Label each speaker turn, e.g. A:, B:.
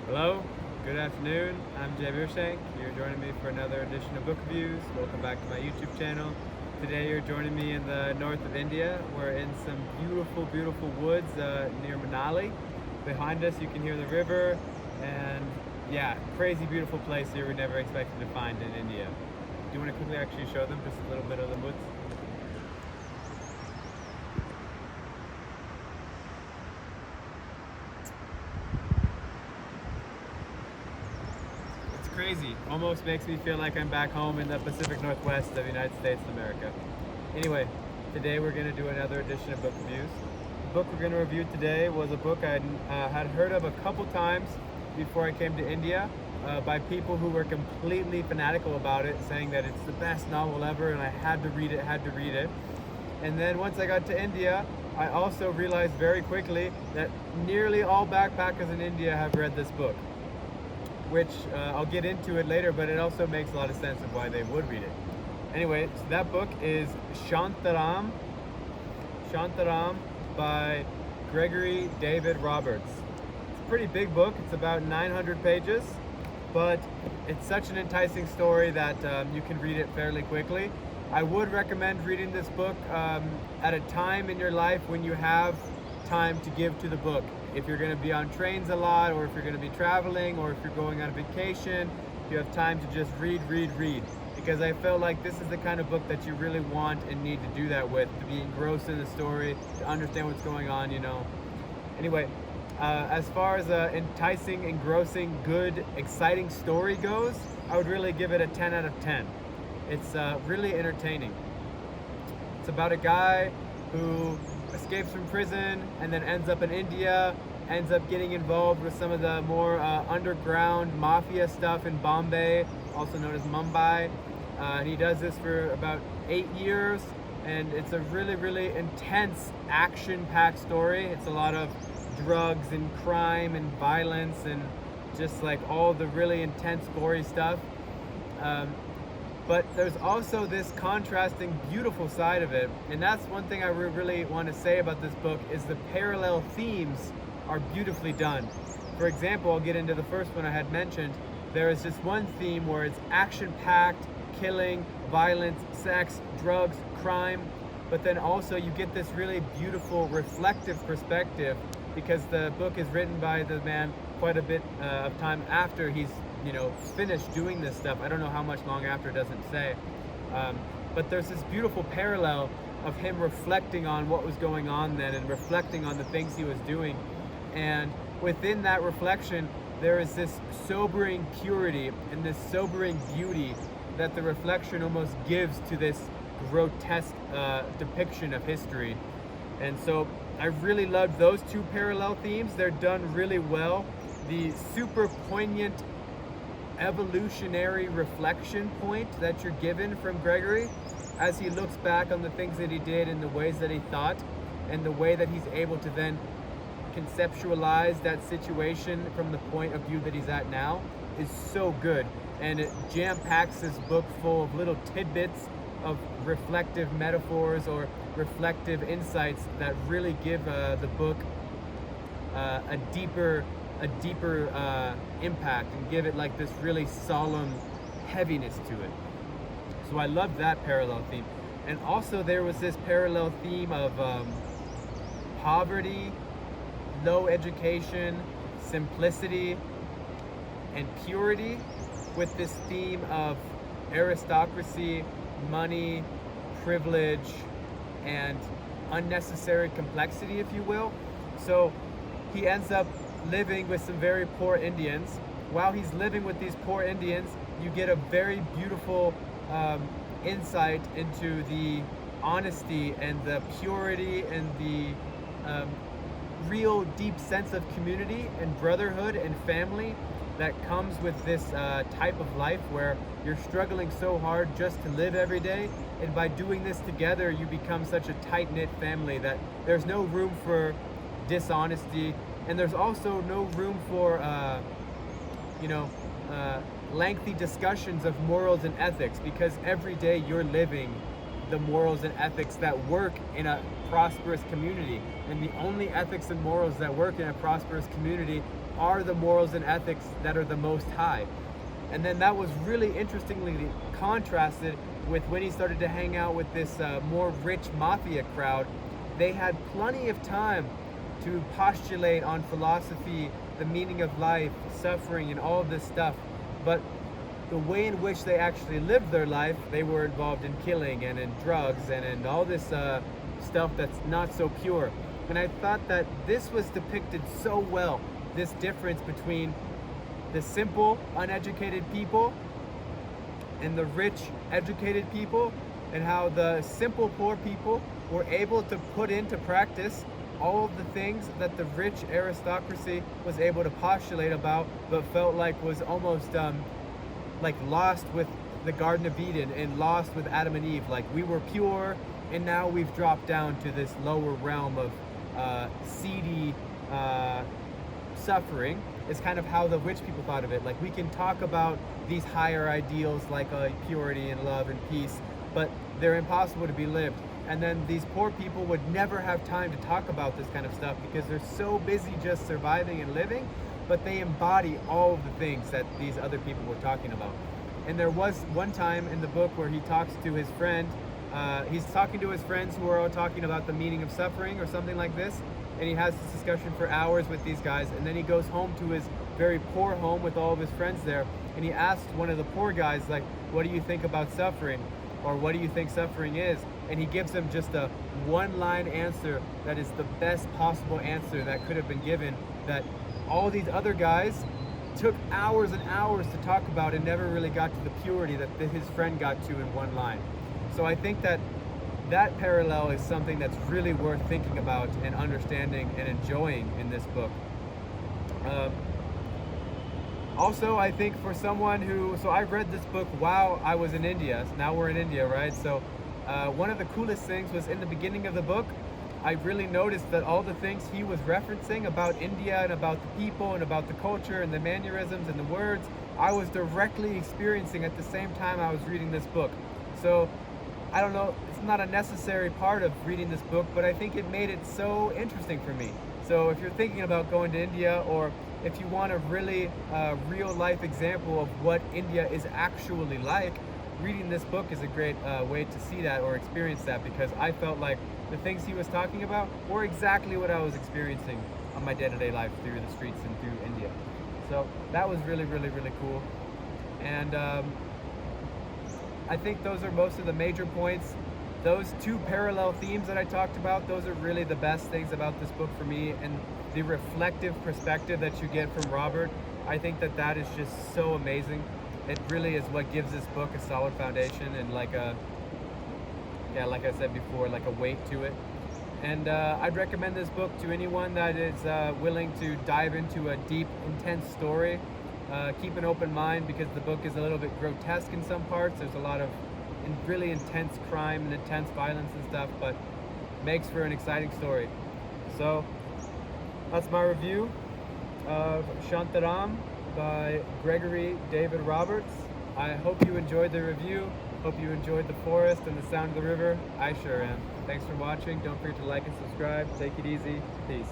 A: Hello, good afternoon. I'm Jay Beershank. You're joining me for another edition of Book Reviews. Welcome back to my YouTube channel. Today you're joining me in the north of India. We're in some beautiful, beautiful woods near Manali. Behind us you can hear the river, and yeah, crazy beautiful place here we never expected to find in India. Do you want to quickly actually show them just a little bit of the woods? It's crazy. Almost makes me feel like I'm back home in the Pacific Northwest of the United States of America. Anyway, today we're going to do another edition of book reviews. The book we're going to review today was a book I had heard of a couple times before I came to India by people who were completely fanatical about it, saying that it's the best novel ever and I had to read it. And then once I got to India, I also realized very quickly that nearly all backpackers in India have read this book, which I'll get into it later, but it also makes a lot of sense of why they would read it. Anyway, so that book is Shantaram by Gregory David Roberts. It's a pretty big book. It's about 900 pages, but it's such an enticing story that you can read it fairly quickly. I would recommend reading this book at a time in your life when you have time to give to the book. If you're going to be on trains a lot, or if you're going to be traveling, or if you're going on vacation, you have time to just read. Because I felt like this is the kind of book that you really want and need to do that with, to be engrossed in the story, to understand what's going on, you know. Anyway, as far as enticing, engrossing, good, exciting story goes, I would really give it a 10 out of 10. It's really entertaining. It's about a guy who escapes from prison and then ends up in India, ends up getting involved with some of the more underground mafia stuff in Bombay, also known as Mumbai. And he does this for about 8 years, and it's a really, really intense, action-packed story. It's a lot of drugs and crime and violence and just like all the really intense, gory stuff. But there's also this contrasting, beautiful side of it, and that's one thing I really want to say about this book is the parallel themes are beautifully done. For example, I'll get into the first one I had mentioned. There is this one theme where it's action-packed, killing, violence, sex, drugs, crime, but then also you get this really beautiful, reflective perspective because the book is written by the man quite a bit of time after he's finished doing this stuff. I don't know how much long after, it doesn't say. But there's this beautiful parallel of him reflecting on what was going on then and reflecting on the things he was doing. And within that reflection, there is this sobering purity and this sobering beauty that the reflection almost gives to this grotesque depiction of history. And so I really loved those two parallel themes. They're done really well. The super poignant evolutionary reflection point that you're given from Gregory as he looks back on the things that he did and the ways that he thought and the way that he's able to then conceptualize that situation from the point of view that he's at now is so good. And it jam-packs this book full of little tidbits of reflective metaphors or reflective insights that really give the book a deeper impact and give it like this really solemn heaviness to it. So I love that parallel theme. And also there was this parallel theme of poverty, low education, simplicity, and purity, with this theme of aristocracy, money, privilege, and unnecessary complexity, if you will. So he ends up living with some very poor Indians. While he's living with these poor Indians, you get a very beautiful insight into the honesty and the purity and the real deep sense of community and brotherhood and family that comes with this type of life where you're struggling so hard just to live every day, and by doing this together you become such a tight-knit family that there's no room for dishonesty, and there's also no room for lengthy discussions of morals and ethics, because every day you're living the morals and ethics that work in a prosperous community. And the only ethics and morals that work in a prosperous community are the morals and ethics that are the most high. And then that was really interestingly contrasted with when he started to hang out with this more rich mafia crowd. They had plenty of time to postulate on philosophy, the meaning of life, suffering, and all of this stuff. But the way in which they actually lived their life, they were involved in killing and in drugs and in all this stuff that's not so pure. And I thought that this was depicted so well, this difference between the simple, uneducated people and the rich, educated people, and how the simple, poor people were able to put into practice all of the things that the rich aristocracy was able to postulate about, but felt like was almost like lost with the Garden of Eden and lost with Adam and Eve. Like, we were pure, and now we've dropped down to this lower realm of seedy suffering. Is kind of how the rich people thought of it. Like, we can talk about these higher ideals like purity and love and peace, but they're impossible to be lived. And then these poor people would never have time to talk about this kind of stuff because they're so busy just surviving and living, but they embody all of the things that these other people were talking about. And there was one time in the book where he talks to his friend, he's talking to his friends who are all talking about the meaning of suffering or something like this, and he has this discussion for hours with these guys, and then he goes home to his very poor home with all of his friends there, and he asks one of the poor guys, like, what do you think about suffering? Or what do you think suffering is? And he gives him just a one-line answer that is the best possible answer that could have been given, that all these other guys took hours and hours to talk about and never really got to the purity that his friend got to in one line. So I think that that parallel is something that's really worth thinking about and understanding and enjoying in this book. Also, I think for someone who, so I read this book while I was in India. Now we're in India, right? So one of the coolest things was in the beginning of the book, I really noticed that all the things he was referencing about India and about the people and about the culture and the mannerisms and the words, I was directly experiencing at the same time I was reading this book. So I don't know, it's not a necessary part of reading this book, but I think it made it so interesting for me. So if you're thinking about going to India, or if you want a really real life example of what India is actually like, reading this book is a great way to see that or experience that, because I felt like the things he was talking about were exactly what I was experiencing on my day-to-day life through the streets and through India. So that was really, really, really cool. And I think those are most of the major points. Those two parallel themes that I talked about, those are really the best things about this book for me, and the reflective perspective that you get from Robert, I think that that is just so amazing. It really is what gives this book a solid foundation and like a, yeah, like I said before, like a weight to it. And I'd recommend this book to anyone that is willing to dive into a deep, intense story. Keep an open mind, because the book is a little bit grotesque in some parts. There's a lot of really intense crime and intense violence and stuff, but makes for an exciting story. So that's my review of Shantaram by Gregory David Roberts. I hope you enjoyed the review. Hope you enjoyed the forest and the sound of the river. I sure am. Thanks for watching. Don't forget to like and subscribe. Take it easy. Peace.